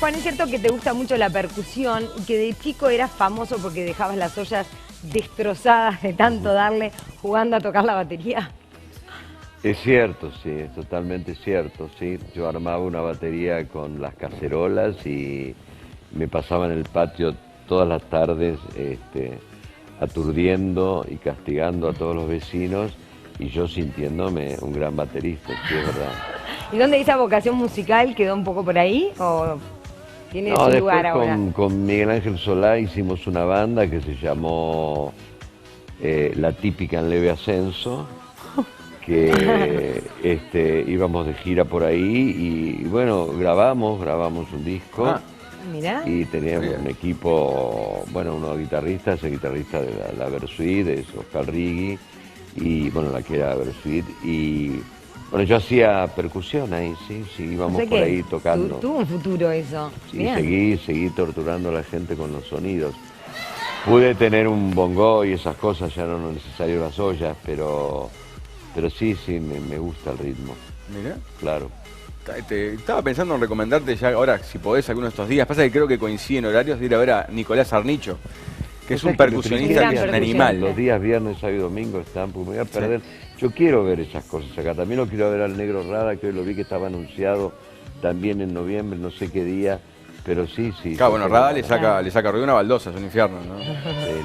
Juan, es cierto que te gusta mucho la percusión y que de chico eras famoso porque dejabas las ollas destrozadas de tanto darle jugando a tocar la batería. Es cierto, sí, es totalmente cierto, sí. Yo armaba una batería con las cacerolas y me pasaba en el patio todas las tardes aturdiendo y castigando a todos los vecinos y yo sintiéndome un gran baterista, sí, es verdad. ¿Y dónde esa vocación musical quedó un poco por ahí o tiene No, su después lugar ahora? con Miguel Ángel Solá hicimos una banda que se llamó La Típica en Leve Ascenso, que íbamos de gira por ahí y bueno, grabamos un disco. Mirá. Y teníamos un equipo, bueno, unos guitarristas, el guitarrista de la Versuit, es Oscar Rigui, y bueno, la que era Versuit, y bueno, yo hacía percusión ahí, sí, íbamos por ahí tocando. Tuvo un futuro eso. Sí, Bien. seguí torturando a la gente con los sonidos. Pude tener un bongo y esas cosas, ya no es necesario las ollas, pero sí, me gusta el ritmo. Mirá. Claro. Estaba pensando en recomendarte ya ahora, si podés, alguno de estos días. Pasa que creo que coinciden horarios de ir a ver a Nicolás Arnicho, que es un percusionista que es un animal. Los días viernes, sábado y domingo están, porque me voy a perder. Yo quiero ver esas cosas acá. También lo quiero ver al Negro Rada, que hoy lo vi que estaba anunciado también en noviembre, no sé qué día. Pero sí. Claro, bueno, Rada le saca ruido una baldosa, es un infierno, ¿no? Sí,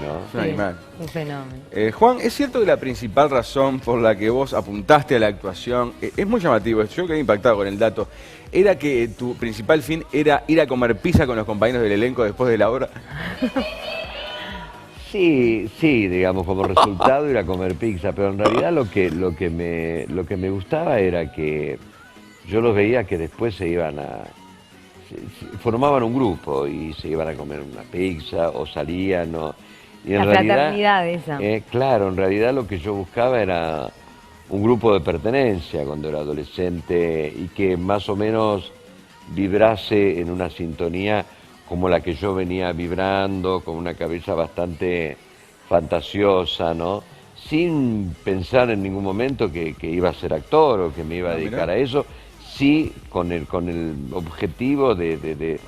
¿no? Es un animal. Un fenómeno. Juan, ¿es cierto que la principal razón por la que vos apuntaste a la actuación, es muy llamativo, yo quedé impactado con el dato, era que tu principal fin era ir a comer pizza con los compañeros del elenco después de la obra? Sí, digamos, como resultado ir a comer pizza, pero en realidad lo que me gustaba era que yo los veía que después formaban un grupo y se iban a comer una pizza o salían y en la fraternidad esa. Claro, en realidad lo que yo buscaba era un grupo de pertenencia cuando era adolescente y que más o menos vibrase en una sintonía como la que yo venía vibrando, con una cabeza bastante fantasiosa, ¿no? Sin pensar en ningún momento que iba a ser actor o que me iba a dedicar a eso. Sí, con el objetivo de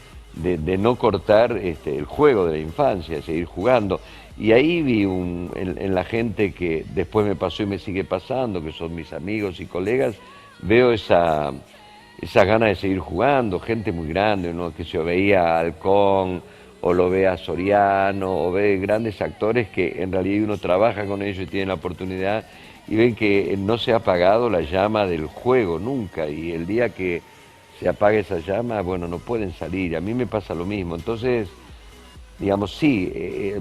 no cortar el juego de la infancia, de seguir jugando. Y ahí vi en la gente que después me pasó y me sigue pasando, que son mis amigos y colegas, veo esa gana de seguir jugando, gente muy grande, ¿no? Que se veía a Halcón, o lo ve a Soriano, o ve grandes actores que en realidad uno trabaja con ellos y tiene la oportunidad y ven que no se ha apagado la llama del juego nunca, y el día que se apague esa llama, bueno, no pueden salir. A mí me pasa lo mismo. Entonces, digamos, sí,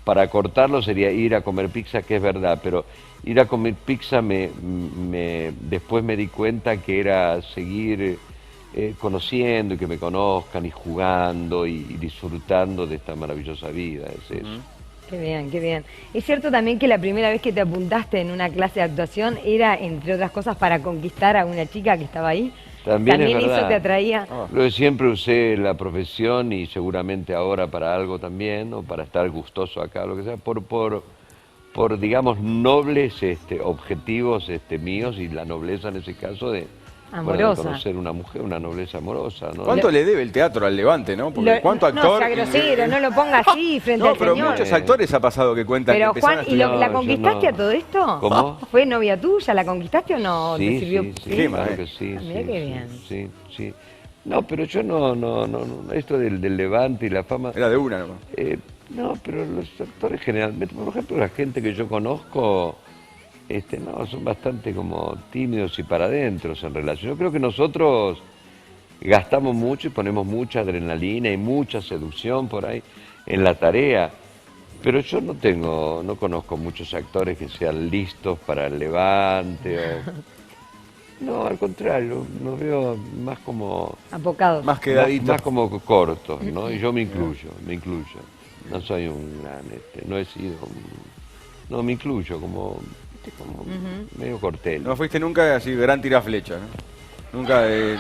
para cortarlo sería ir a comer pizza, que es verdad, pero ir a comer pizza después me di cuenta que era seguir conociendo y que me conozcan y jugando y disfrutando de esta maravillosa vida, es eso. Qué bien, qué bien. Es cierto también que la primera vez que te apuntaste en una clase de actuación era, entre otras cosas, para conquistar a una chica que estaba ahí. También es verdad. Eso te atraía. Lo siempre usé la profesión y seguramente ahora para algo también, o para estar gustoso acá, lo que sea, por digamos, nobles objetivos míos, y la nobleza en ese caso de conocer una mujer, una nobleza amorosa, ¿no? ¿Cuánto le debe el teatro al Levante, no? Porque cuánto actor... No sea grosero, no lo ponga así frente al pero señor. muchos actores ha pasado que cuentan Pero que Juan, empezaron ¿y la conquistaste a todo esto? ¿Cómo? ¿Fue novia tuya? ¿La conquistaste o no? Sí, ¿Te sirvió? sí, claro que sí. Mirá qué bien. Sí. No, pero yo no, esto del Levante y la fama... Era de una nomás. No, pero los actores generalmente, por ejemplo, la gente que yo conozco, no, son bastante como tímidos y para adentro en relación. Yo creo que nosotros gastamos mucho y ponemos mucha adrenalina y mucha seducción por ahí en la tarea, pero yo no conozco muchos actores que sean listos para el Levante No, al contrario, los veo más como... Apocados. Más quedaditos. Más como cortos, ¿no? Y yo me incluyo. No soy un gran, no he sido no, me incluyo como medio cortel. No fuiste nunca así gran tiraflecha, ¿no? Nunca de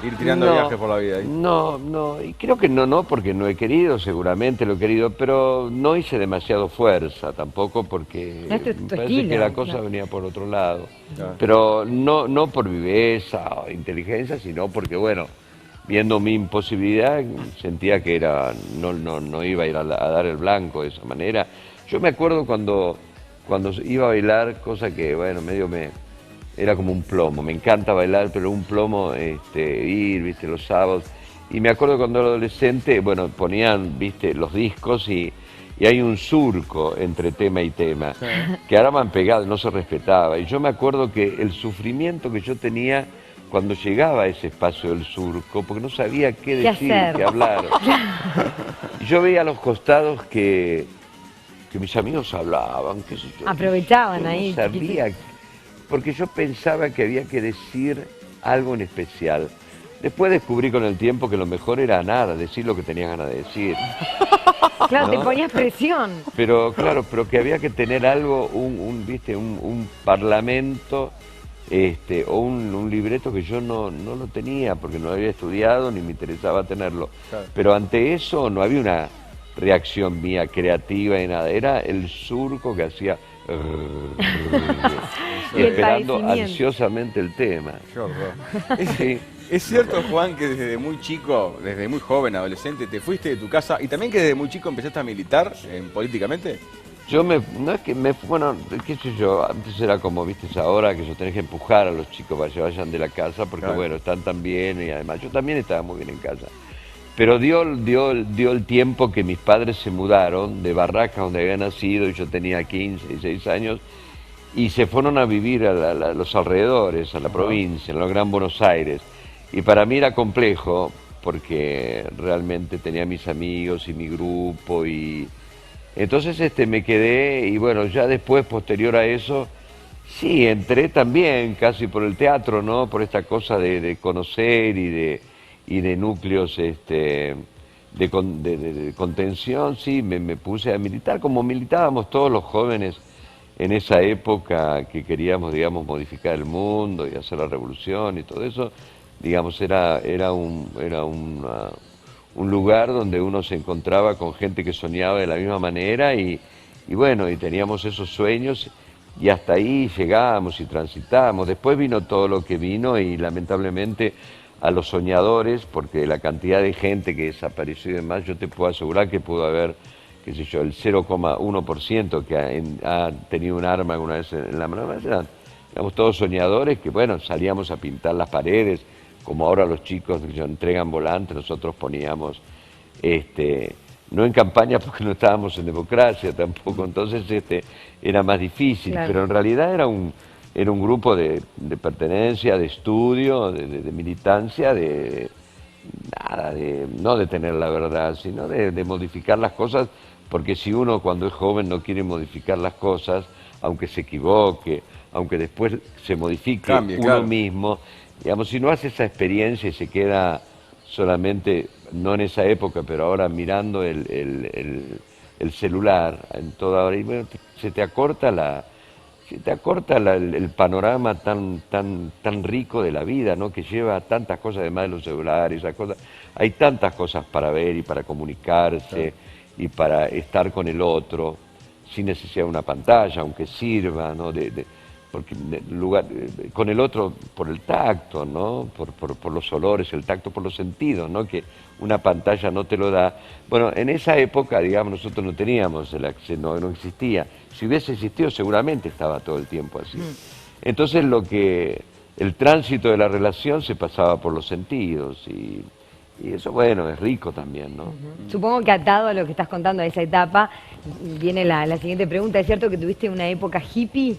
ir tirando viajes por la vida ahí. No, y creo que no, porque no he querido, seguramente lo he querido, pero no hice demasiado fuerza tampoco, porque No es tu me parece estilo, que la cosa venía por otro lado. Pero no por viveza o inteligencia, sino porque, bueno, viendo mi imposibilidad, sentía que no iba a ir a dar el blanco de esa manera. Yo me acuerdo cuando iba a bailar, cosa que, bueno, era como un plomo. Me encanta bailar, pero un plomo ir, viste, los sábados. Y me acuerdo cuando era adolescente, bueno, ponían, viste, los discos y hay un surco entre tema y tema, sí, que ahora me han pegado, no se respetaba. Y yo me acuerdo que el sufrimiento que yo tenía cuando llegaba a ese espacio del surco, porque no sabía qué decir, qué hablar. Y yo veía a los costados que mis amigos hablaban, qué sé yo. Aprovechaban yo ahí. No sabía, porque yo pensaba que había que decir algo en especial. Después descubrí con el tiempo que lo mejor era nada, decir lo que tenía ganas de decir. Claro, ¿no? Te ponías presión. Pero claro, pero que había que tener algo, un parlamento, o un libreto que yo no lo tenía, porque no había estudiado ni me interesaba tenerlo. Claro. Pero ante eso no había una reacción mía creativa ni nada, era el surco que hacía y esperando ansiosamente el tema. Sí. ¿Es cierto, Juan, que desde muy chico, desde muy joven, adolescente, te fuiste de tu casa y también que desde muy chico empezaste a militar políticamente? No es que bueno, qué sé yo, antes era como, viste, ahora que yo tenés que empujar a los chicos para que vayan de la casa, porque claro, bueno, están tan bien y además yo también estaba muy bien en casa. Pero dio el tiempo que mis padres se mudaron de Barracas, donde había nacido, y yo tenía 15, 16 años, y se fueron a vivir a los alrededores, a la provincia, en el Gran Buenos Aires. Y para mí era complejo, porque realmente tenía mis amigos y mi grupo, y entonces me quedé, y bueno, ya después, posterior a eso, sí, entré también casi por el teatro, ¿no? Por esta cosa de conocer y de núcleos de contención, sí, me puse a militar, como militábamos todos los jóvenes en esa época que queríamos, digamos, modificar el mundo y hacer la revolución y todo eso. Digamos, era un lugar donde uno se encontraba con gente que soñaba de la misma manera y bueno, y teníamos esos sueños y hasta ahí llegábamos y transitábamos. Después vino todo lo que vino y lamentablemente a los soñadores, porque la cantidad de gente que desapareció y demás, yo te puedo asegurar que pudo haber, qué sé yo, el 0,1% que ha tenido un arma alguna vez en la mano. Éramos todos soñadores que, bueno, salíamos a pintar las paredes, como ahora los chicos entregan volantes, nosotros poníamos, no en campaña porque no estábamos en democracia tampoco, entonces era más difícil, claro, pero en realidad era un grupo de pertenencia, de estudio, de militancia, no de tener la verdad, sino de modificar las cosas, porque si uno cuando es joven no quiere modificar las cosas, aunque se equivoque, aunque después se modifique uno claro, mismo, digamos, si no hace esa experiencia y se queda solamente, no en esa época, pero ahora mirando el celular en toda hora, y bueno, se te acorta el panorama tan rico de la vida, ¿no? Que lleva tantas cosas, además de los celulares, esas cosas. Hay tantas cosas para ver y para comunicarse, sí, y para estar con el otro, sin necesidad de una pantalla, aunque sirva, ¿no? Porque con el otro por el tacto, ¿no? Por los olores, el tacto por los sentidos, ¿no? Que una pantalla no te lo da. Bueno, en esa época, digamos, nosotros no teníamos el acceso, no existía. Si hubiese existido, seguramente estaba todo el tiempo así. Entonces el tránsito de la relación se pasaba por los sentidos y eso, bueno, es rico también, ¿no? Supongo que atado a lo que estás contando, a esa etapa, viene la siguiente pregunta. ¿Es cierto que tuviste una época hippie?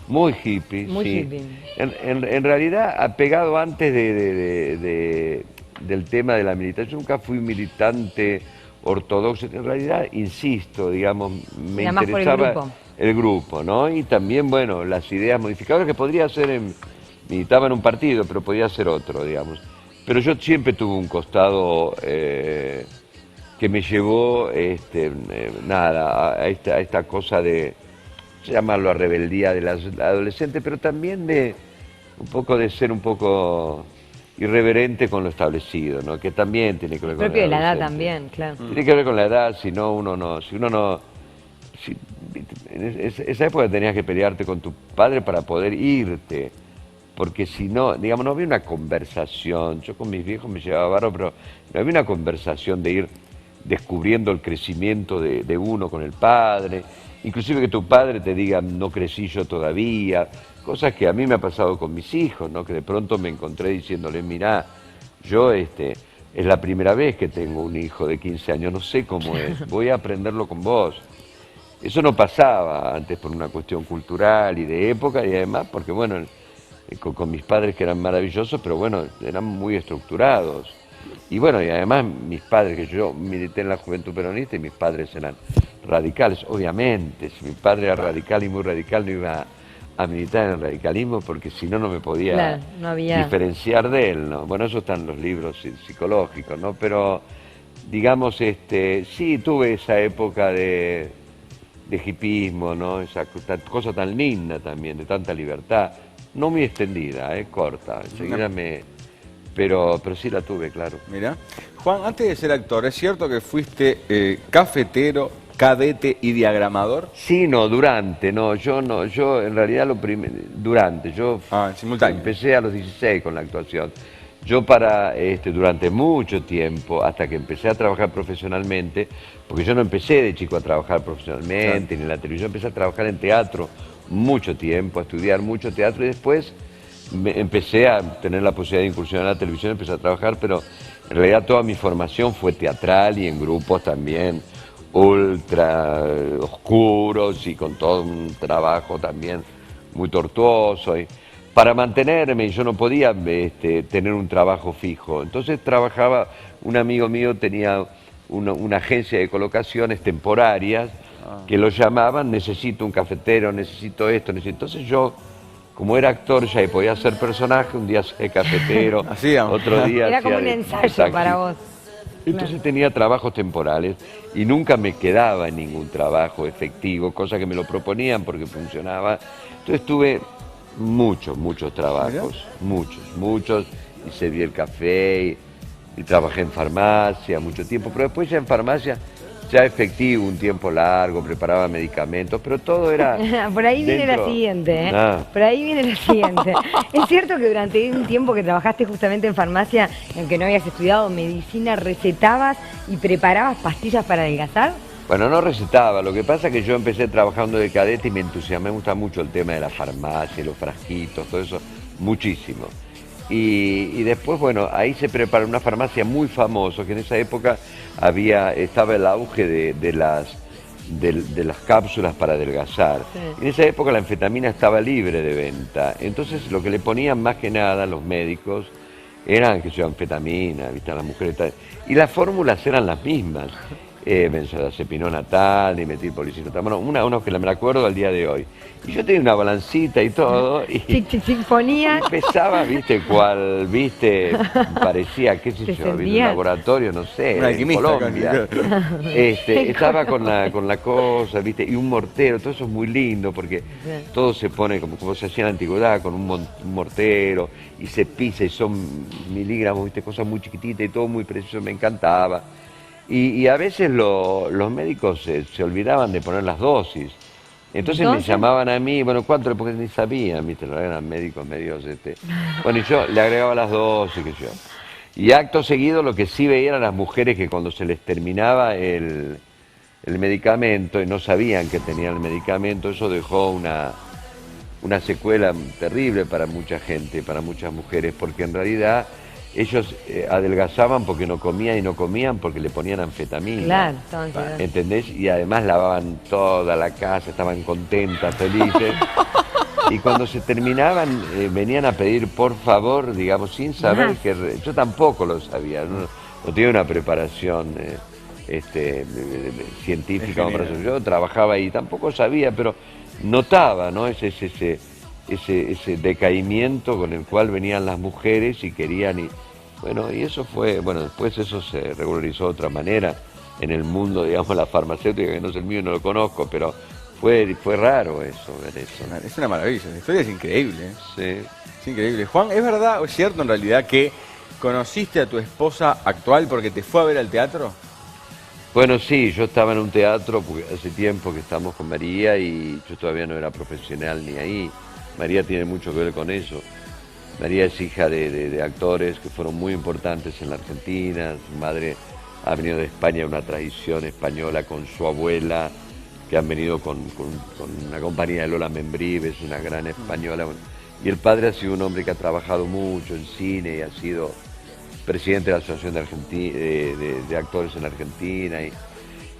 Muy hippie, muy sí. Hippie. En realidad, pegado antes del tema de la militancia, yo nunca fui militante ortodoxo. En realidad, insisto, digamos, me interesaba el grupo, ¿no? Y también, bueno, las ideas modificadoras que podría ser, militaba en un partido, pero podía ser otro, digamos. Pero yo siempre tuve un costado que me llevó, a esta cosa de llamarlo a rebeldía de las adolescentes, pero también de ser un poco irreverente con lo establecido, ¿no? Que también tiene que ver con propio de la edad también, claro. Tiene que ver con la edad, si en esa época tenías que pelearte con tu padre para poder irte, porque si no, digamos, no había una conversación. Yo con mis viejos me llevaba bárbaro, pero no había una conversación de ir descubriendo el crecimiento de uno con el padre, inclusive que tu padre te diga, no crecí yo todavía, cosas que a mí me ha pasado con mis hijos, ¿no? Que de pronto me encontré diciéndole, mirá, yo es la primera vez que tengo un hijo de 15 años, no sé cómo es, voy a aprenderlo con vos. Eso no pasaba antes por una cuestión cultural y de época, y además porque, bueno, con mis padres que eran maravillosos, pero bueno, eran muy estructurados. Y bueno, y además mis padres, que yo milité en la Juventud Peronista y mis padres eran radicales, obviamente, si mi padre era radical y muy radical no iba a militar en el radicalismo porque si no, no me podía Claro, no había... diferenciar de él, ¿no? Bueno, eso están en los libros psicológicos, ¿no? Pero, digamos, sí tuve esa época de hipismo, ¿no? Esa cosa tan linda también, de tanta libertad, no muy extendida, corta, enseguida pero sí la tuve, claro. Mira, Juan, antes de ser actor, ¿es cierto que fuiste cafetero, cadete y diagramador? Sí, no, durante, no, yo en realidad durante, yo simultáneo. empecé a los 16 con la actuación. Yo durante mucho tiempo, hasta que empecé a trabajar profesionalmente, porque yo no empecé de chico a trabajar profesionalmente, claro, ni en la televisión, empecé a trabajar en teatro mucho tiempo, a estudiar mucho teatro y después empecé a tener la posibilidad de incursionar en la televisión, empecé a trabajar, pero en realidad toda mi formación fue teatral y en grupos también ultra oscuros y con todo un trabajo también muy tortuoso. Para mantenerme, yo no podía tener un trabajo fijo. Entonces trabajaba, un amigo mío tenía una agencia de colocaciones temporarias que lo llamaban, necesito un cafetero, necesito esto, necesito... Entonces yo, como era actor ya y podía ser personaje, un día hacía cafetero, otro día era como un ensayo para vos. Entonces tenía trabajos temporales y nunca me quedaba en ningún trabajo efectivo, cosa que me lo proponían porque funcionaba. Entonces tuve muchos trabajos, muchos, y serví el café y trabajé en farmacia mucho tiempo, pero después ya en farmacia ya efectivo, un tiempo largo, preparaba medicamentos, pero todo era... Por ahí viene la siguiente, Por ahí viene la siguiente. ¿Es cierto que durante un tiempo que trabajaste justamente en farmacia, en que no habías estudiado medicina, recetabas y preparabas pastillas para adelgazar? Bueno, no recetaba, lo que pasa es que yo empecé trabajando de cadete y me entusiasmé, me gusta mucho el tema de la farmacia, los frasquitos, todo eso, muchísimo. Y después, bueno, ahí se preparó una farmacia muy famosa, que en esa época estaba el auge de las cápsulas para adelgazar. Sí. En esa época la anfetamina estaba libre de venta, entonces lo que le ponían más que nada los médicos eran, que sea, anfetamina, ¿viste? A las mujeres, y las fórmulas eran las mismas. Benzodiazepinona tal, dimetilpolisilotam, bueno, una que me acuerdo al día de hoy. Y yo tenía una balancita y todo, y pesaba, parecía, qué sé yo, un laboratorio, no sé, en Colombia. Estaba con la cosa, y un mortero, todo eso es muy lindo, porque todo se pone como se hacía en la antigüedad, con un mortero, y se pisa, y son miligramos, cosas muy chiquititas, y todo muy preciso, me encantaba. Y a veces los médicos se olvidaban de poner las dosis. Entonces me llamaban a mí, bueno, ¿cuánto? Porque ni sabían, ¿viste? Eran médicos medios, Bueno, y yo le agregaba las dosis, qué sé yo. Y acto seguido lo que sí veía eran las mujeres que cuando se les terminaba el medicamento y no sabían que tenían el medicamento, eso dejó una secuela terrible para mucha gente, para muchas mujeres, porque en realidad ellos adelgazaban porque no comían y no comían porque le ponían anfetamina. Claro, entonces. ¿Entendés? Y además lavaban toda la casa, estaban contentas, felices. Y cuando se terminaban, venían a pedir por favor, digamos, sin saber que... Yo tampoco lo sabía, no tenía una preparación científica. Yo trabajaba ahí, tampoco sabía, pero notaba, ¿no? Ese decaimiento con el cual venían las mujeres y querían, y eso fue, después eso se regularizó de otra manera en el mundo, digamos, la farmacéutica, que no es el mío y no lo conozco, pero fue raro eso, ver eso. Es una maravilla, la historia es increíble, Sí. Es increíble. Juan, ¿es verdad o es cierto en realidad que conociste a tu esposa actual porque te fue a ver al teatro? Bueno, sí, yo estaba en un teatro, porque hace tiempo que estamos con María y yo todavía no era profesional ni ahí. María tiene mucho que ver con eso. María es hija de actores que fueron muy importantes en la Argentina. Su madre ha venido de España, una tradición española con su abuela, que han venido con una compañía de Lola Membrive, es una gran española. Y el padre ha sido un hombre que ha trabajado mucho en cine y ha sido presidente de la Asociación de Actores en Argentina. Y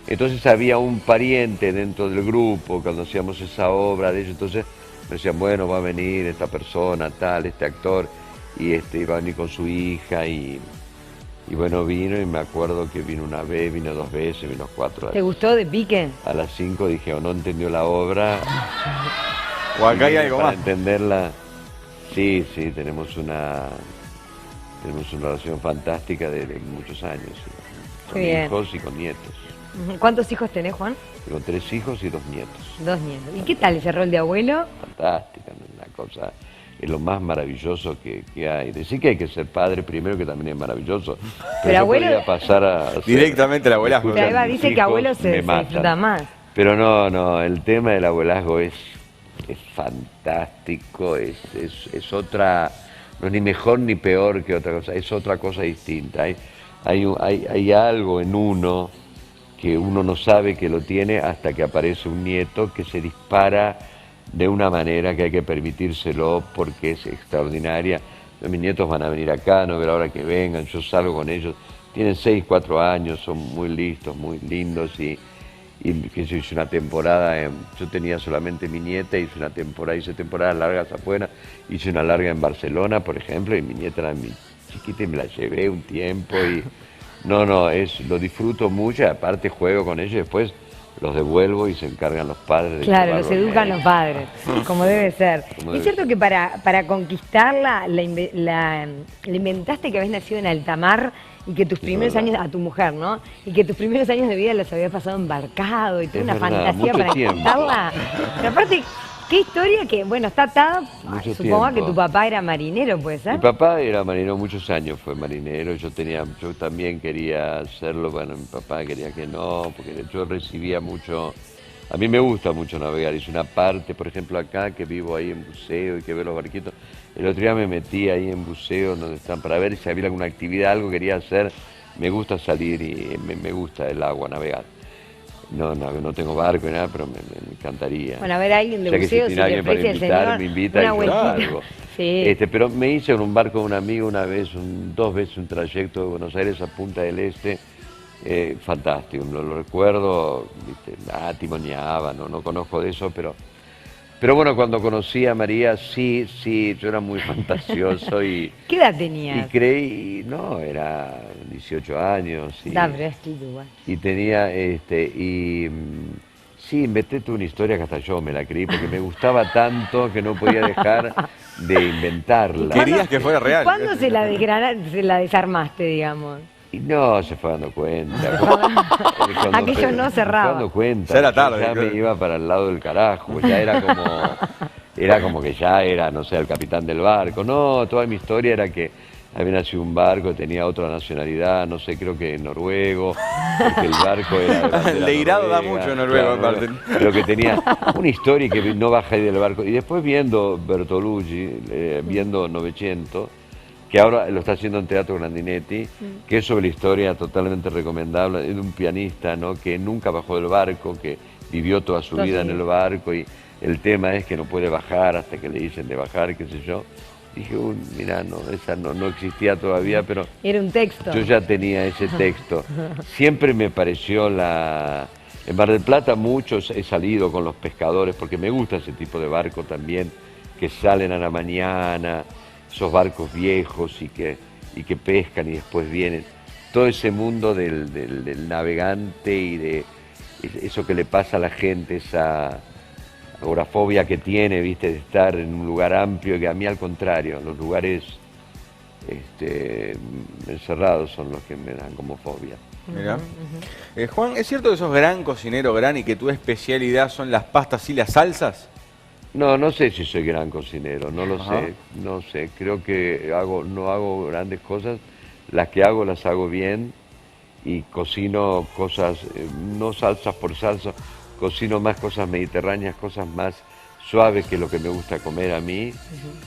entonces había un pariente dentro del grupo cuando hacíamos esa obra de ellos. Entonces me decían, bueno, va a venir esta persona, tal, este actor, y va a venir con su hija. Y bueno, vino, y me acuerdo que vino una vez, vino 2 veces, vino 4 veces. ¿Te gustó de pique? A las 5 dije, o no entendió la obra. O acá hay algo para más. entenderla. Sí, tenemos una relación fantástica de muchos años. ¿Sí? Con hijos y con nietos. ¿Cuántos hijos tenés, Juan? Tengo 3 hijos y 2 nietos. 2 nietos. ¿Y qué tal ese rol de abuelo? Fantástica, una cosa, es lo más maravilloso que hay. Decir que hay que ser padre primero, que también es maravilloso. Pero abuelo... podría pasar a directamente al abuelazgo. Pero Eva dice que abuelo se disfruta más. Pero no, el tema del abuelazgo es fantástico, es otra, no es ni mejor ni peor que otra cosa, es otra cosa distinta. Hay algo en uno que uno no sabe que lo tiene hasta que aparece un nieto que se dispara de una manera que hay que permitírselo porque es extraordinaria. Mis nietos van a venir acá, no ver ahora que vengan, yo salgo con ellos, tienen 6, 4 años, son muy listos, muy lindos y que yo hice una temporada, yo tenía solamente mi nieta, hice temporadas largas afuera, hice una larga en Barcelona, por ejemplo, y mi nieta era mi chiquita y me la llevé un tiempo y lo disfruto mucho, y aparte juego con ellos y después los devuelvo y se encargan los padres de claro, los educan los padres, como debe ser. Es cierto que para conquistarla le inventaste que habías nacido en alta mar y que tus primeros años, a tu mujer, ¿no? Y que tus primeros años de vida los habías pasado embarcado y toda una fantasía para conquistarla. Pero aparte, qué historia que, bueno, está atada, supongo que tu papá era marinero, ¿puede ser? Mi papá era marinero, muchos años fue marinero, yo también quería hacerlo, bueno, mi papá quería que no, porque yo recibía mucho, a mí me gusta mucho navegar, hice una parte, por ejemplo, acá, que vivo ahí en buceo y que veo los barquitos, el otro día me metí ahí en buceo, donde están, para ver si había alguna actividad, algo que quería hacer, me gusta salir y me gusta el agua, navegar. No tengo barco ni nada, pero me encantaría. Bueno, a ver, alguien de buceo, si le ofrece el señor, me invita y yo algo. Sí. Pero me hice en un barco de un amigo una vez, 2 veces un trayecto de Buenos Aires a Punta del Este, fantástico, lo recuerdo, ¿viste? Timoneaba, no conozco de eso, pero bueno, cuando conocí a María, sí, yo era muy fantasioso y... ¿Qué edad tenías? Y creí, era 18 años. Y tenía, sí, inventé toda una historia que hasta yo me la creí, porque me gustaba tanto que no podía dejar de inventarla. Querías que fuera real. ¿Cuándo se la desarmaste, digamos? Y no, se fue dando cuenta. Aquello no cerraba. Se fue dando cuenta. Ya era tarde. Ya me iba para el lado del carajo, ya era como que ya era, no sé, el capitán del barco. No, toda mi historia era que había nacido un barco, tenía otra nacionalidad, no sé, creo que noruego, porque el barco era... Leirado da mucho noruego, aparte. Pero que tenía una historia y que no bajé del barco. Y después viendo Bertolucci, viendo Novecento, que ahora lo está haciendo en Teatro Grandinetti, que es sobre la historia totalmente recomendable, de un pianista, ¿no?, que nunca bajó del barco, que vivió toda su vida en el barco y el tema es que no puede bajar hasta que le dicen de bajar, qué sé yo. Dije, mirá, esa no existía todavía, pero... Era un texto. Yo ya tenía ese texto. Siempre me pareció En Mar del Plata muchos he salido con los pescadores, porque me gusta ese tipo de barco también, que salen a la mañana, esos barcos viejos y que pescan y después vienen. Todo ese mundo del navegante y de eso que le pasa a la gente, esa agorafobia que tiene, viste, de estar en un lugar amplio, que a mí al contrario, los lugares encerrados son los que me dan como fobia. Mirá. Juan, ¿es cierto que sos gran cocinero, y que tu especialidad son las pastas y las salsas? No sé si soy gran cocinero, no lo sé, no sé, creo que no hago grandes cosas, las que hago las hago bien y cocino cosas, no salsas por salsa, cocino más cosas mediterráneas, cosas más suaves, que es lo que me gusta comer a mí,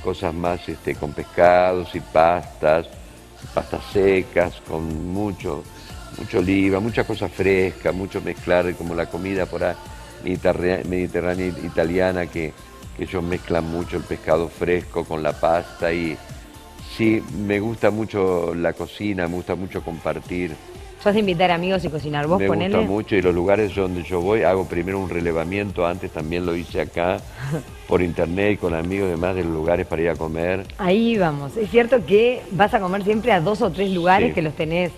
cosas más con pescados y pastas secas, con mucho oliva, mucha cosa fresca, mucho mezclar, como la comida por ahí mediterránea italiana, que ellos mezclan mucho el pescado fresco con la pasta. Y sí, me gusta mucho la cocina, me gusta mucho compartir. ¿Sos de invitar amigos y cocinar vos, ponele? Me gusta mucho, y los lugares donde yo voy, hago primero un relevamiento, antes también lo hice acá, por internet, con amigos, demás, de los lugares para ir a comer. Ahí vamos. Es cierto que vas a comer siempre a 2 o 3 lugares que los tenés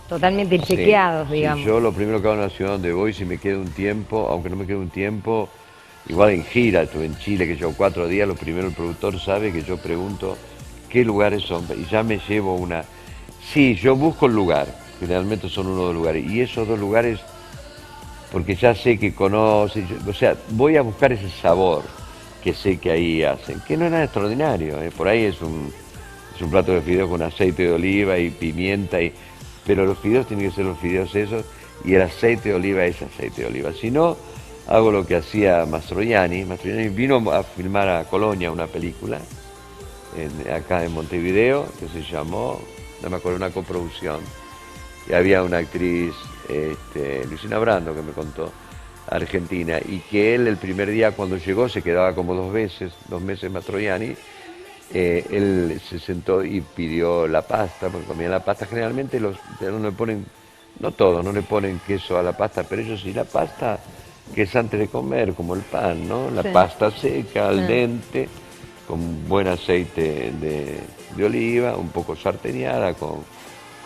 totalmente chequeados, digamos. Sí, yo lo primero que hago en la ciudad donde voy, si me quedo un tiempo, aunque no me quede un tiempo, igual en gira, estuve en Chile, que llevo 4 días, lo primero el productor sabe que yo pregunto qué lugares son, y ya me llevo una... Sí, yo busco el lugar, generalmente son uno de los lugares, y esos 2 lugares, porque ya sé que conoce, o sea, voy a buscar ese sabor que sé que ahí hacen, que no es nada extraordinario, por ahí es un plato de fideos con aceite de oliva y pimienta, pero los fideos tienen que ser los fideos esos, y el aceite de oliva es aceite de oliva. Si no, hago lo que hacía Mastroianni. Mastroianni vino a filmar a Colonia una película, acá en Montevideo, que se llamó, no me acuerdo, una coproducción. Y había una actriz, Luciana Brando, que me contó, argentina, y que él el primer día cuando llegó se quedaba como 2 meses Mastroianni. Él se sentó y pidió la pasta, porque comían la pasta. Generalmente no le ponen, no todos, no le ponen queso a la pasta, pero ellos sí, la pasta que es antes de comer, como el pan, ¿no? La pasta seca, al dente, con buen aceite de oliva, un poco sarteneada, con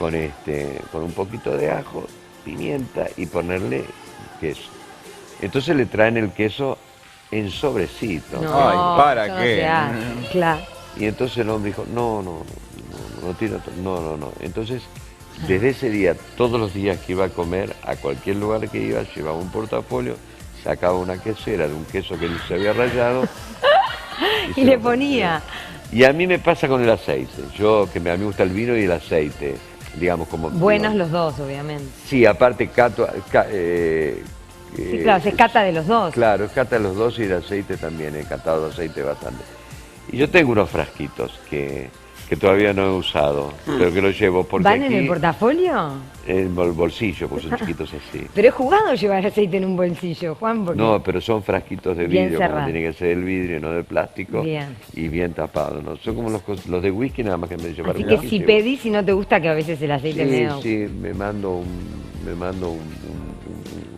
un poquito de ajo, pimienta, y ponerle queso. Entonces le traen el queso en sobrecito. No, ay, ¿para qué? Claro. Y entonces el hombre dijo, no. Entonces, desde ese día, todos los días que iba a comer, a cualquier lugar que iba, llevaba un portafolio, sacaba una quesera de un queso que él se había rallado. Y le ponía. Y a mí me pasa con el aceite. A mí me gusta el vino y el aceite, digamos, como... Buenos los dos, obviamente. Sí, aparte sí, claro, se cata de los dos. Claro, es cata de los dos, y el aceite también, he catado de aceite bastante. Y yo tengo unos frasquitos que todavía no he usado, pero que los llevo porque ¿Van en el portafolio? En el bolsillo, pues son chiquitos así. Pero es jugado llevar aceite en un bolsillo, Juan, porque... No, pero son frasquitos de vidrio, como tiene que ser el vidrio, no de plástico. Bien. Y bien tapados, ¿no? Son como los de whisky, nada más que me llevaron. Así que si pedís, si no te gusta, que a veces el aceite es medio... Sí,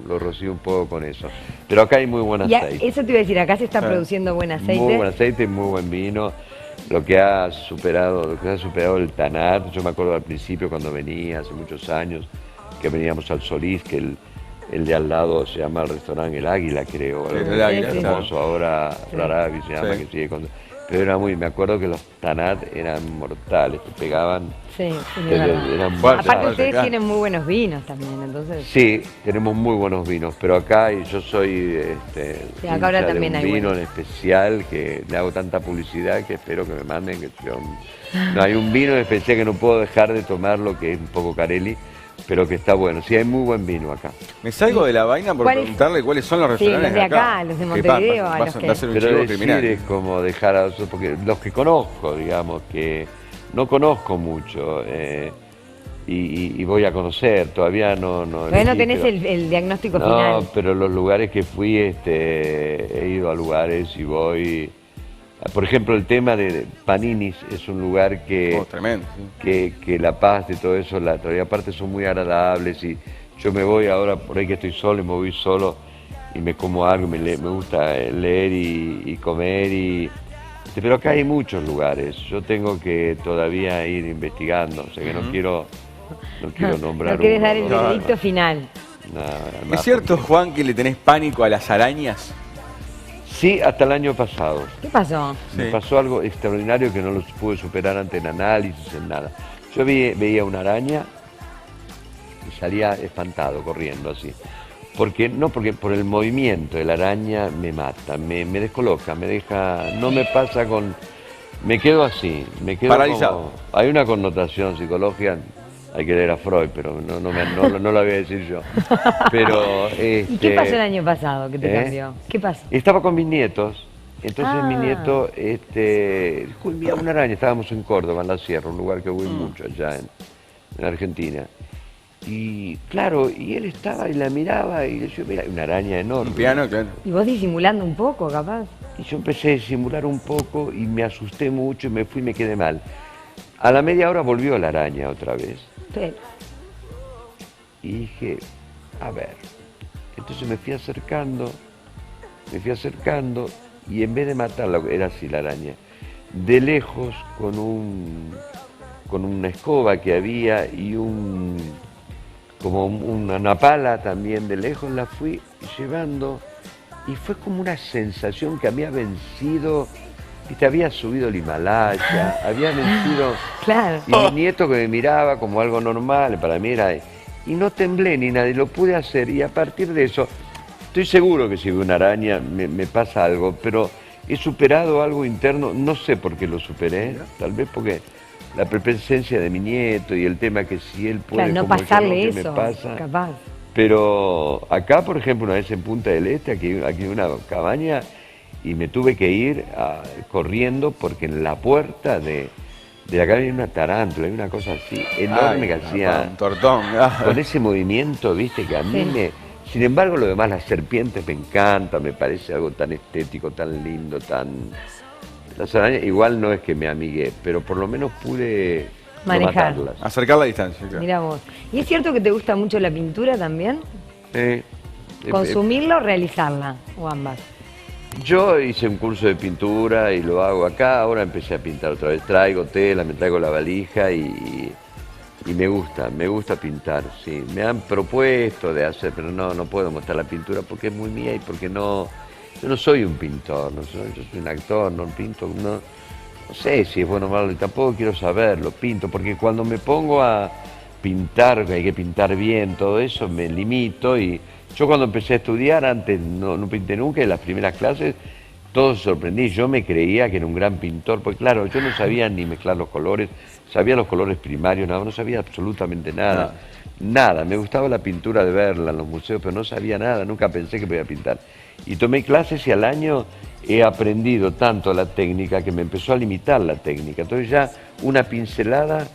lo rocío un poco con eso. Pero acá hay muy buen aceite. Eso te iba a decir, acá se está produciendo buen aceite. Muy buen aceite y muy buen vino. Lo que ha superado el Tanat. Yo me acuerdo al principio cuando venía, hace muchos años, que veníamos al Solís, que el de al lado se llama el restaurante El Águila, creo. El Águila, hermoso, ahora Rarabi se llama, que sigue con... Pero era me acuerdo que los Tanat eran mortales, te pegaban. Sí, eran fuertes. Aparte ustedes tienen muy buenos vinos también, entonces. Sí, tenemos muy buenos vinos, pero acá, y yo soy acá ahora también hay vino buenos. en especial, que le hago tanta publicidad que espero que me manden, no, hay un vino en especial que no puedo dejar de tomarlo, que es un poco Carelli, pero que está bueno. Sí, hay muy buen vino acá. Me salgo de la vaina por preguntarle cuáles son los restaurantes los de acá, los de Montevideo. Va a ser un chivo criminal. Es como dejar a otros, porque los que conozco, digamos, que no conozco mucho, y voy a conocer, todavía no tenés el diagnóstico final. No, pero los lugares que fui, he ido a lugares y voy... Por ejemplo, el tema de Paninis es un lugar tremendo, sí. que La Paz, de todo eso, todavía aparte son muy agradables, y yo me voy ahora, por ahí que estoy solo, y me voy solo y me como algo, me gusta leer y comer, pero acá hay muchos lugares, yo tengo que todavía ir investigando, o sea que no quiero nombrar. No quieres dar el veredicto final. No, ¿Es cierto, Juan, que le tenés pánico a las arañas? Sí, hasta el año pasado. ¿Qué pasó? Me pasó algo extraordinario que no lo pude superar ante el análisis, en nada. Yo veía una araña y salía espantado, corriendo así. Porque por el movimiento de la araña me mata, me descoloca, me deja, no me pasa me quedo así, me quedo paralizado. Hay una connotación psicológica, hay que leer a Freud, pero no la voy a decir yo. Pero, ¿Y qué pasó el año pasado que te cambió? ¿Qué pasó? Estaba con mis nietos Entonces mi nieto, mira, una araña, estábamos en Córdoba, en la Sierra, un lugar que voy mucho allá en Argentina. Y claro, y él estaba y la miraba y yo, mira, una araña enorme. Un piano, claro. Y vos disimulando un poco, capaz. Y yo empecé a disimular un poco y me asusté mucho y me fui y me quedé mal. A la media hora volvió la araña otra vez. Sí. Y dije, a ver. Entonces me fui acercando y en vez de matarla, era así la araña, de lejos con una escoba que había y como una pala también de lejos, la fui llevando y fue como una sensación que había vencido, y había subido el Himalaya, había vencido, Claro. y mi nieto que me miraba como algo normal, para mí era, y no temblé ni nada, y lo pude hacer, y a partir de eso, estoy seguro que si veo una araña me pasa algo, pero he superado algo interno, no sé por qué lo superé, tal vez porque la presencia de mi nieto y el tema que si él puede, Claro, no como pasarle yo no, ¿qué eso, me pasa? capaz. Pero acá, por ejemplo, una vez en Punta del Este, aquí hay una cabaña, y me tuve que ir corriendo porque en la puerta de la cabaña hay una tarántula, hay una cosa así enorme que hacía... Un tortón. Con ese movimiento, viste, que a mí me... Sin embargo, lo demás, las serpientes me encantan, me parece algo tan estético, tan lindo, tan... Las arañas, igual no es que me amigué, pero por lo menos pude no Manejar. matarlas. Acercar la distancia, claro. Mira vos. ¿Y es cierto que te gusta mucho la pintura también? ¿Consumirla o realizarla? ¿O ambas? Yo hice un curso de pintura y lo hago acá, ahora empecé a pintar otra vez, traigo tela, me traigo la valija y me gusta pintar, sí. Me han propuesto de hacer, pero no puedo mostrar la pintura porque es muy mía y porque yo no soy un pintor, yo soy un actor, no pinto, no sé si es bueno o malo, y tampoco quiero saberlo, pinto, porque cuando me pongo a pintar, hay que pintar bien, todo eso, me limito. Y yo cuando empecé a estudiar, antes no pinté nunca, en las primeras clases, todo se sorprendí, yo me creía que era un gran pintor, porque claro, yo no sabía ni mezclar los colores, sabía los colores primarios, no sabía absolutamente nada, nada, me gustaba la pintura de verla en los museos, pero no sabía nada, nunca pensé que podía pintar. Y tomé clases y al año he aprendido tanto la técnica que me empezó a limitar la técnica, entonces ya una pincelada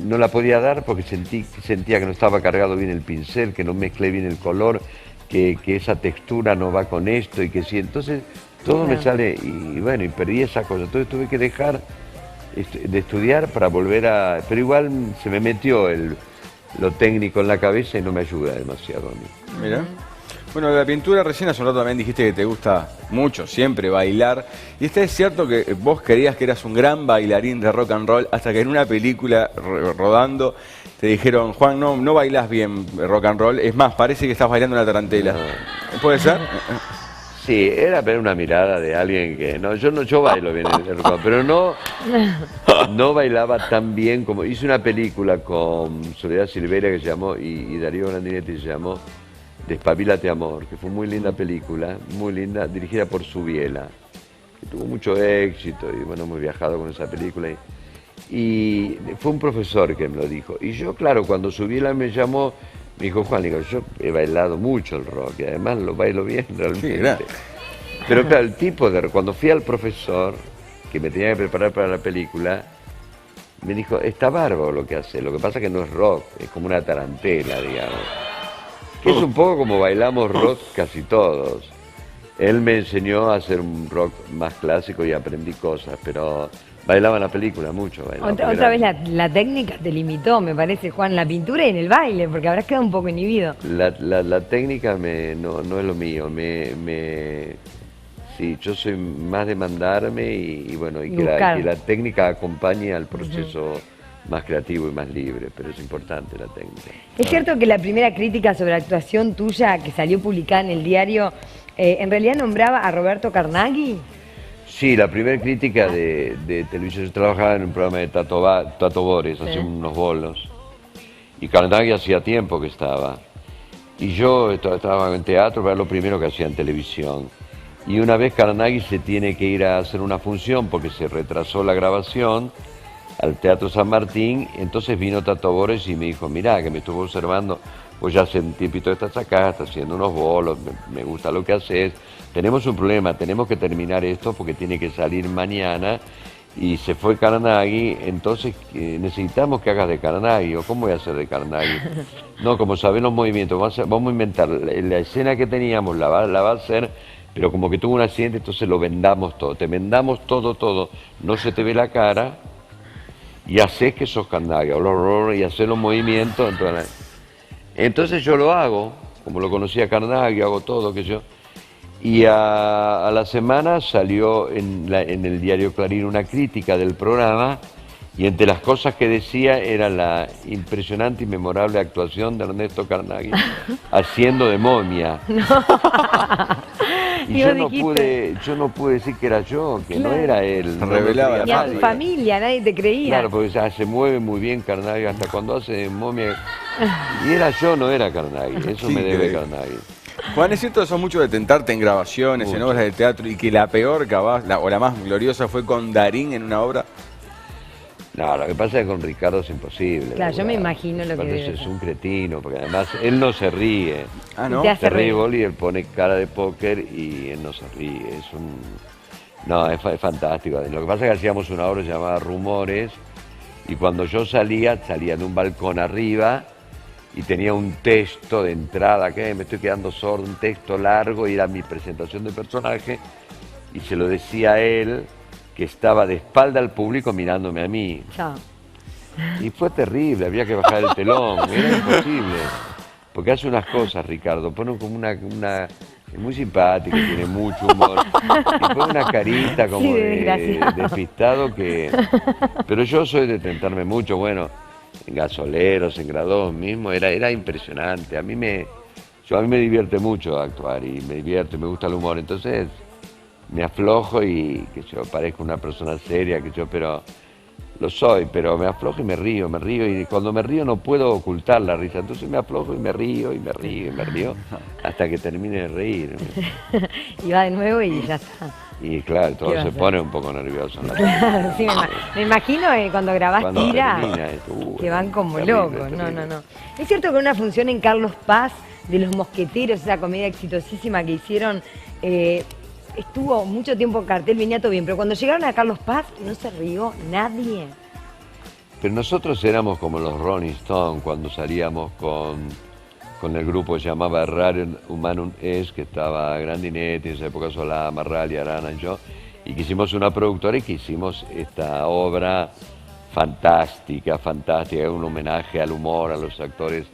no la podía dar porque sentía que no estaba cargado bien el pincel, que no mezclé bien el color, que esa textura no va con esto y que sí, entonces todo me sale y bueno, y perdí esa cosa, entonces tuve que dejar de estudiar para volver a... Pero igual se me metió lo técnico en la cabeza y no me ayuda demasiado a mí. Mira. Bueno, de la pintura recién hace un rato también dijiste que te gusta mucho, siempre bailar. Y es cierto que vos querías que eras un gran bailarín de rock and roll hasta que en una película rodando te dijeron, Juan, no bailás bien rock and roll, es más, parece que estás bailando una tarantela. ¿Puede ser? Sí, era ver una mirada de alguien que... yo bailo bien el rock, pero no bailaba tan bien como... Hice una película con Soledad Silveira que se llamó, y Darío Grandinetti se llamó Despabilate Amor, que fue muy linda película, muy linda, dirigida por Subiela, que tuvo mucho éxito y bueno, hemos viajado con esa película. Y fue un profesor que me lo dijo. Y yo, claro, cuando Subiela me llamó, me dijo, Juan, digo, yo he bailado mucho el rock y además lo bailo bien realmente. Sí, pero claro, el tipo cuando fui al profesor, que me tenía que preparar para la película, me dijo, está bárbaro lo que hace, lo que pasa es que no es rock, es como una tarantela, digamos. Que es un poco como bailamos rock casi todos. Él me enseñó a hacer un rock más clásico y aprendí cosas, pero bailaba en la película mucho. Otra vez la técnica te limitó, me parece, Juan, la pintura y en el baile, porque habrás quedado un poco inhibido. La técnica no es lo mío, sí, yo soy más de mandarme y bueno, y que la técnica acompañe al proceso más creativo y más libre, pero es importante la técnica. ¿Es cierto que la primera crítica sobre actuación tuya que salió publicada en el diario en realidad nombraba a Roberto Carnaghi? Sí, la primera crítica de televisión, yo trabajaba en un programa de Tato Bores, hacía unos bolos, y Carnaghi hacía tiempo que estaba, y yo trabajaba en teatro, pero era lo primero que hacía en televisión, y una vez Carnaghi se tiene que ir a hacer una función porque se retrasó la grabación, al Teatro San Martín, entonces vino Tato Bores y me dijo, mirá, que me estuvo observando, pues ya hace un tiempito estás acá, estás haciendo unos bolos, me gusta lo que haces, tenemos un problema, tenemos que terminar esto porque tiene que salir mañana, y se fue Carnaghi, entonces necesitamos que hagas de Carnaghi, o ¿cómo voy a hacer de Carnaghi? No, como sabés los movimientos, vamos a inventar, la escena que teníamos la va a hacer, pero como que tuvo un accidente, entonces lo vendamos todo, te vendamos todo, no se te ve la cara, y haces que sos Carnaghi, y haces los movimientos, entonces yo lo hago, como lo conocía Carnaghi, hago todo, que yo. Y a la semana salió en el diario Clarín una crítica del programa, y entre las cosas que decía era la impresionante y memorable actuación de Ernesto Carnaghi haciendo de momia. No. Y yo no pude decir que era yo, que no era él. Se revelaba. Ni a tu familia, nadie te creía. Claro, porque se mueve muy bien Carnaghi, hasta cuando hace de momia. Y era yo, no era Carnaghi, eso me debe Carnaghi. Juan, es cierto, sos mucho de tentarte en grabaciones, en obras de teatro, y que la peor, o la más gloriosa, fue con Darín en una obra. No, lo que pasa es que con Ricardo es imposible. Claro, yo me imagino lo que debe es un cretino, porque además él no se ríe. Ah, ¿no? Se ríe Boli, él pone cara de póker y él no se ríe. No, es fantástico. Lo que pasa es que hacíamos una obra llamada Rumores, y cuando yo salía de un balcón arriba, y tenía un texto de entrada, que me estoy quedando sordo, un texto largo, y era mi presentación de personaje, y se lo decía a él, que estaba de espalda al público mirándome a mí. Chao. Y fue terrible, había que bajar el telón, era imposible. Porque hace unas cosas, Ricardo, pone como es muy simpático, tiene mucho humor, y pone una carita como de despistado que... Pero yo soy de tentarme mucho, bueno, en Gasoleros, en Grados mismo, era impresionante. A mí me divierte mucho actuar, y me gusta el humor, entonces me aflojo y que yo parezco una persona seria, pero lo soy, pero me aflojo y me río, y cuando me río no puedo ocultar la risa, entonces me aflojo y me río, hasta que termine de reír. Y va de nuevo y ya está. Y claro, todo se pone un poco nervioso. Claro, sí, me imagino cuando grabás tira, que van como locos. No. Es cierto que una función en Carlos Paz de Los Mosqueteros, esa comedia exitosísima que hicieron, estuvo mucho tiempo en cartel, venía todo bien, pero cuando llegaron a Carlos Paz no se rió nadie. Pero nosotros éramos como los Rolling Stones cuando salíamos con el grupo que se llamaba Rarium Humanum Est, que estaba Grandinetti, en esa época Solá, Marrali, Arana y yo, y que hicimos una productora y que hicimos esta obra fantástica, un homenaje al humor, a los actores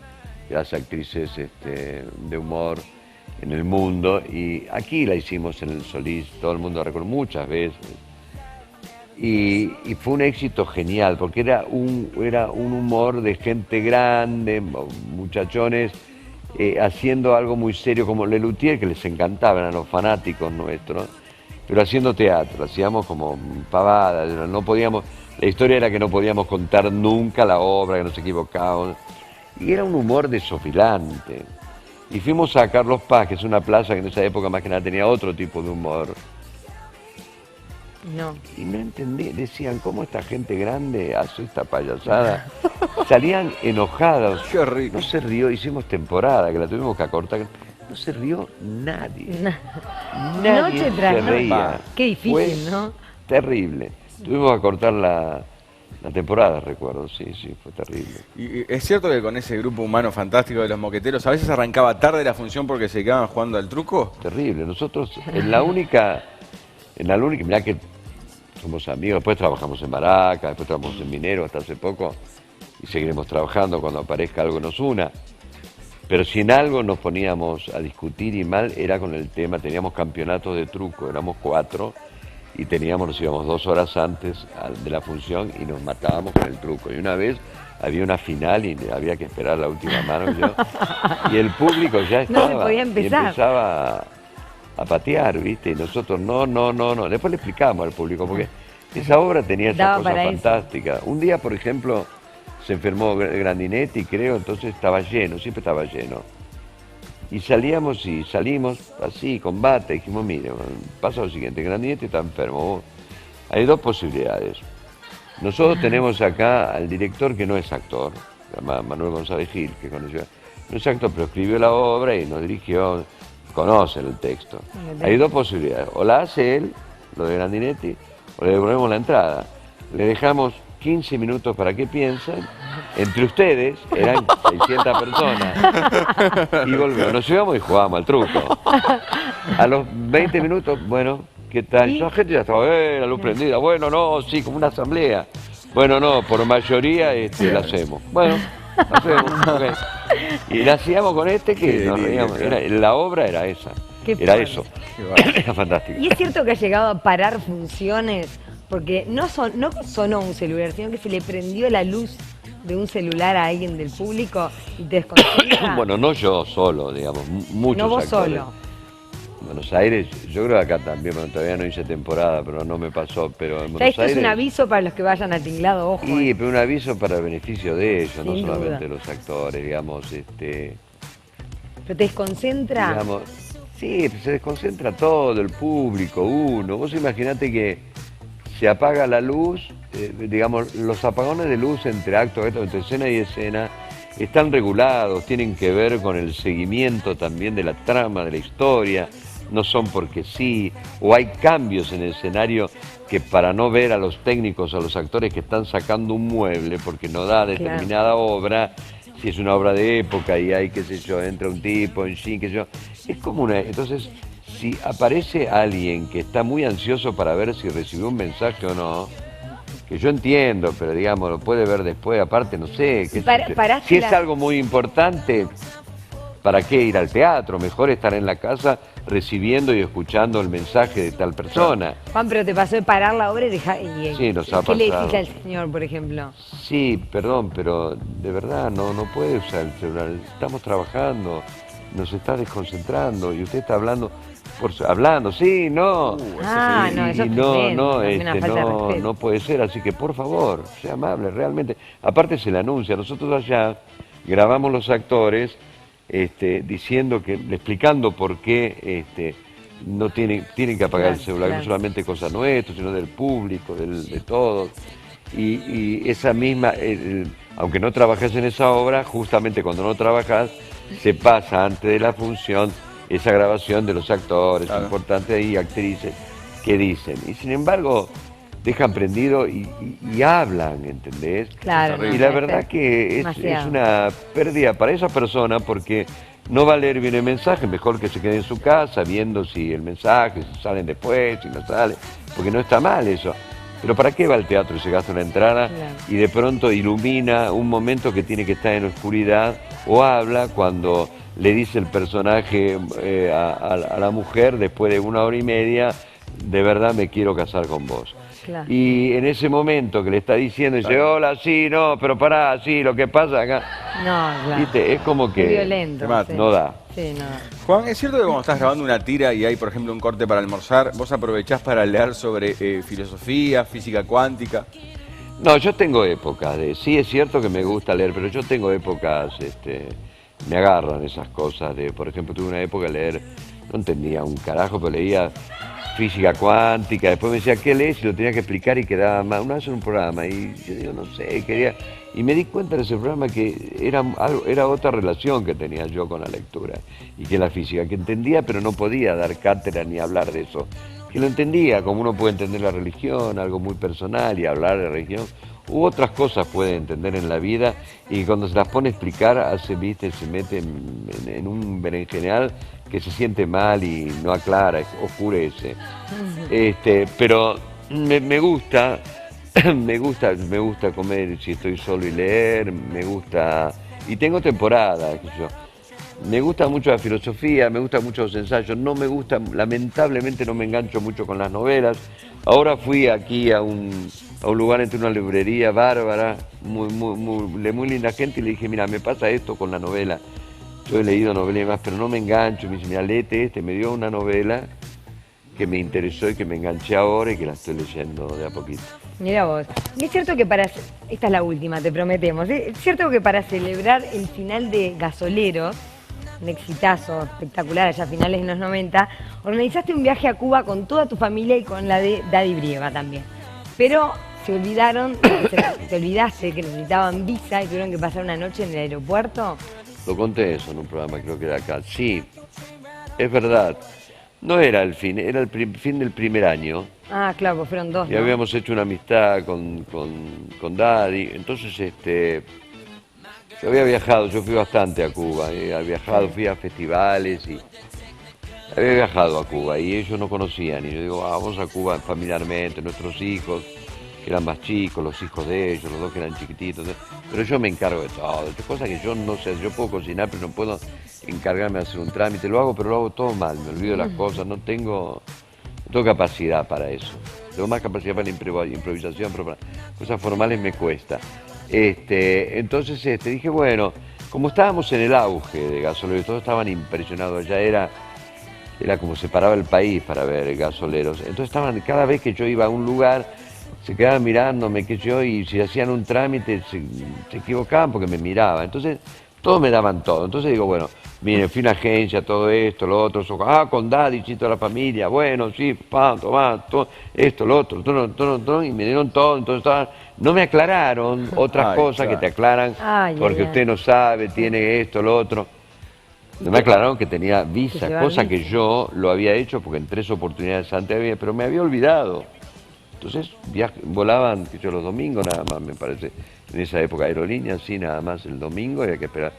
y a las actrices de humor en el mundo, y aquí la hicimos en el Solís, todo el mundo recuerda muchas veces, y fue un éxito genial, porque era un humor de gente grande, muchachones, haciendo algo muy serio como Lelutier, que les encantaba, eran los fanáticos nuestros, pero haciendo teatro, hacíamos como pavadas, no podíamos, la historia era que no podíamos contar nunca la obra, que nos equivocábamos, y era un humor desofilante. Y fuimos a Carlos Paz, que es una plaza que en esa época más que nada tenía otro tipo de humor. No. Y no entendí, decían, ¿cómo esta gente grande hace esta payasada? Salían enojados. Qué rico. No se rió, hicimos temporada, que la tuvimos que acortar. No se rió nadie. Nadie Noche tras se reía. noche. Qué difícil, ¿no? Terrible. Tuvimos que acortar la temporada, recuerdo, sí, fue terrible. Y es cierto que con ese grupo humano fantástico de Los Moqueteros, a veces arrancaba tarde la función porque se quedaban jugando al truco. Terrible. Nosotros, en la única, mirá que somos amigos, después trabajamos en Maracas, después trabajamos en Minero hasta hace poco, y seguiremos trabajando cuando aparezca algo que nos una. Pero si en algo nos poníamos a discutir y mal, era con el tema, teníamos campeonatos de truco, éramos 4, y nos íbamos 2 horas antes de la función y nos matábamos con el truco. Y una vez había una final y había que esperar la última mano, y el público ya estaba, no podía empezar. Y empezaba a patear, ¿viste? Y nosotros no. Después le explicamos al público, porque esa obra tenía esas cosas fantásticas. Un día, por ejemplo, se enfermó Grandinetti, creo, entonces estaba lleno, siempre estaba lleno. Y salimos así, combate, dijimos, mire, pasa lo siguiente, Grandinetti está enfermo. Hay 2 posibilidades. Nosotros tenemos acá al director que no es actor, se llama Manuel González Gil, que conoció. Exacto, pero escribió la obra y nos dirigió, conocen el texto. Hay dos posibilidades, o la hace él, lo de Grandinetti, o le devolvemos la entrada. Le dejamos 15 minutos para que piensen, entre ustedes, eran 600 personas, y volvemos, nos íbamos y jugábamos al truco. A los 20 minutos, bueno, ¿qué tal? La gente ya estaba, la luz prendida, bueno, no, sí, como una asamblea. Bueno, no, por mayoría la hacemos. Bueno, la hacemos, okay. Y la hacíamos con que nos reíamos. La obra era esa, era eso. Era fantástico. Y es cierto que ha llegado a parar funciones, porque no sonó un celular, sino que se le prendió la luz de un celular a alguien del público y te desconcentra. Bueno, no yo solo, digamos, muchos no vos actores. Solo. Buenos Aires, yo creo que acá también, bueno, todavía no hice temporada, pero no me pasó, pero en Buenos Esto Aires... es un aviso para los que vayan a Tinglado, ojo. Sí, pero un aviso para el beneficio de ellos, no Sin solamente duda. los actores, digamos, ¿Pero te desconcentra? digamos, sí, se desconcentra todo, el público, uno. Vos imaginate que se apaga la luz, digamos, los apagones de luz entre acto, entre escena y escena, están regulados, tienen que ver con el seguimiento también de la trama, de la historia, no son porque sí, o hay cambios en el escenario que para no ver a los técnicos, a los actores que están sacando un mueble, porque no da determinada obra, si es una obra de época y hay, qué sé yo, entra un tipo en jean, qué sé yo, es como una... Entonces, si aparece alguien que está muy ansioso para ver si recibió un mensaje o no, que yo entiendo, pero digamos, lo puede ver después, aparte, no sé, si es algo muy importante, ¿para qué ir al teatro? Mejor estar en la casa recibiendo y escuchando el mensaje de tal persona. Juan, pero te pasó de parar la obra y dejar... Sí, nos ha pasado. ¿Qué le dijiste al señor, por ejemplo? Sí, perdón, pero de verdad no puede usar el celular. Estamos trabajando, nos está desconcentrando y usted está hablando... sí, no. No, eso es tremendo, una falta de respeto. No puede ser, así que por favor, sea amable, realmente. Aparte se le anuncia, nosotros allá grabamos los actores explicando por qué no tienen que apagar el celular, no solamente cosa nuestra, sino del público, de todos. Y esa misma, aunque no trabajes en esa obra, justamente cuando no trabajas, se pasa antes de la función esa grabación de los actores, importantes y actrices que dicen. Y sin embargo, dejan prendido y hablan, ¿entendés? Claro. Y la verdad que es una pérdida para esa persona porque no va a leer bien el mensaje, mejor que se quede en su casa viendo si el mensaje, si salen después, si no sale, porque no está mal eso. Pero ¿para qué va al teatro y se gasta una entrada y de pronto ilumina un momento que tiene que estar en la oscuridad o habla cuando le dice el personaje a la mujer después de 1 hora y media, de verdad me quiero casar con vos? Claro. Y en ese momento que le está diciendo, dice, hola, sí, no, pero pará, sí, lo que pasa acá. No, claro. ¿Viste? Es como que violento, no da. Sí, no. Juan, ¿es cierto que cuando estás grabando una tira y hay, por ejemplo, un corte para almorzar, vos aprovechás para leer sobre filosofía, física cuántica? No, yo tengo épocas sí es cierto que me gusta leer, pero yo tengo épocas, me agarran esas cosas por ejemplo, tuve una época de leer, no entendía un carajo, pero leía física cuántica, después me decía, ¿qué lees? Y lo tenía que explicar y quedaba mal. Una vez en un programa, y yo digo, no sé, y me di cuenta en ese programa que era otra relación que tenía yo con la lectura y que la física, que entendía pero no podía dar cátedra ni hablar de eso, que lo entendía como uno puede entender la religión, algo muy personal y hablar de religión, u otras cosas puede entender en la vida y cuando se las pone a explicar, se mete en un berenjenal que se siente mal y no aclara, oscurece. Pero me gusta comer si estoy solo y leer, me gusta, y tengo temporada, me gusta mucho la filosofía, me gustan mucho los ensayos, lamentablemente no me engancho mucho con las novelas. Ahora fui aquí a un lugar entre una librería bárbara, muy linda gente, y le dije, mira, me pasa esto con la novela. Yo he leído novelas y demás, pero no me engancho. Me dice, mira, léete me dio una novela que me interesó y que me enganché ahora y que la estoy leyendo de a poquito. Mira vos, y es cierto que esta es la última, te prometemos, es cierto que para celebrar el final de Gasoleros, un exitazo espectacular allá a finales de los 90, organizaste un viaje a Cuba con toda tu familia y con la de Daddy Brieva también. Pero te olvidaste que necesitaban visa y tuvieron que pasar una noche en el aeropuerto. Lo conté eso en un programa, creo que era acá. Sí, es verdad. No era el fin, era el fin del primer año. Ah, claro, pues fueron dos, Y ¿no? habíamos hecho una amistad con Daddy. Entonces, yo había viajado, yo fui bastante a Cuba. Había viajado, fui a festivales y había viajado a Cuba y ellos no conocían. Y yo digo, vamos a Cuba familiarmente, nuestros hijos, que eran más chicos, los hijos de ellos, los dos que eran chiquititos. Pero yo me encargo de todo. Estas cosas que yo no sé, yo puedo cocinar, pero no puedo encargarme de hacer un trámite. Lo hago, pero lo hago todo mal. Me olvido de las cosas, no tengo capacidad para eso. Tengo más capacidad para la improvisación, pero para cosas formales me cuesta. Entonces dije, bueno, como estábamos en el auge de Gasoleros, todos estaban impresionados, ya era como se paraba el país para ver gasoleros. Entonces cada vez que yo iba a un lugar, se quedaban mirándome, y si hacían un trámite se equivocaban porque me miraban. Entonces todos me daban todo. Entonces digo, bueno, miren, fui a una agencia, todo esto, lo otro, con Daddy, toda la familia, bueno, sí, tomá, todo, esto, lo otro, todo, y me dieron todo. Entonces no me aclararon otras cosas que te aclaran, porque usted no sabe, tiene esto, lo otro. No me aclararon que tenía visa, cosa que yo lo había hecho porque en 3 oportunidades antes había, pero me había olvidado. Entonces volaban los domingos nada más, me parece, en esa época aerolíneas, sí, nada más el domingo, había que esperar.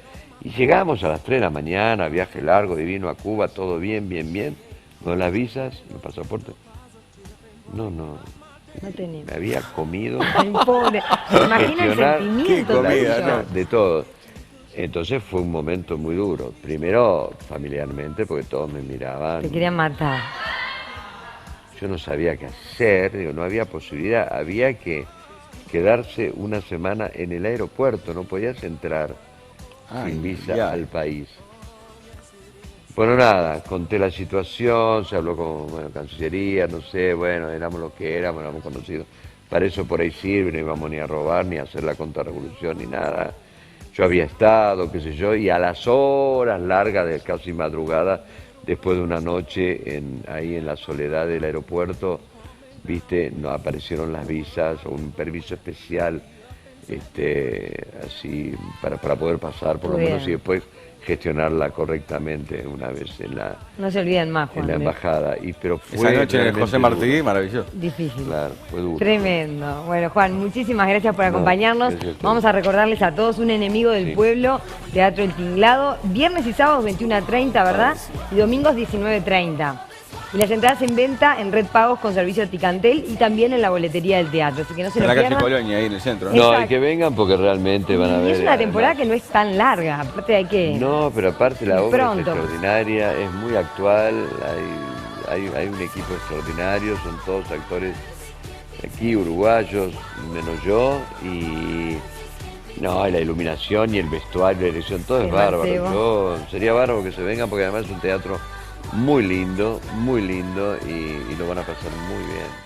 Y llegamos a las 3 de la mañana, viaje largo, divino a Cuba, todo bien, con las visas, los pasaportes. No tenía. Me había comido. Ay, pobre. Imagina el sentimiento de todo. Entonces fue un momento muy duro. Primero, familiarmente, porque todos me miraban. Te querían matar. Yo no sabía qué hacer, no había posibilidad. Había que quedarse una semana en el aeropuerto, no podías entrar sin visa al país. Bueno, nada, conté la situación, se habló con Cancillería, no sé, bueno, éramos lo que éramos conocidos. Para eso por ahí sirve, no íbamos ni a robar, ni a hacer la contrarrevolución, ni nada. Yo había estado, qué sé yo, y a las horas largas de casi madrugada, después de una noche ahí en la soledad del aeropuerto, no aparecieron las visas o un permiso especial, así para poder pasar por lo menos y después gestionarla correctamente una vez no se olviden más, Juan, en la embajada. Pero fue esa noche en el José Martí, maravilloso. Difícil. Claro, fue duro. Tremendo. Bueno, Juan, muchísimas gracias por acompañarnos. Vamos a recordarles a todos Un enemigo del pueblo, Teatro El Tinglado, viernes y sábados 21:30, ¿verdad? Y domingos 19:30. Y las entradas en venta en Red Pagos con servicio Ticantel y también en la boletería del teatro, así que no se lo pierdan. En la calle Colonia, ahí en el centro, ¿no? No, y que vengan porque realmente van a ver. Es una temporada que no es tan larga, aparte hay que... No, pero aparte la obra es extraordinaria, es muy actual, hay un equipo extraordinario, son todos actores aquí, uruguayos, menos yo, y la iluminación y el vestuario, la dirección, todo es bárbaro. Sería bárbaro que se vengan porque además es un teatro muy lindo y lo van a pasar muy bien.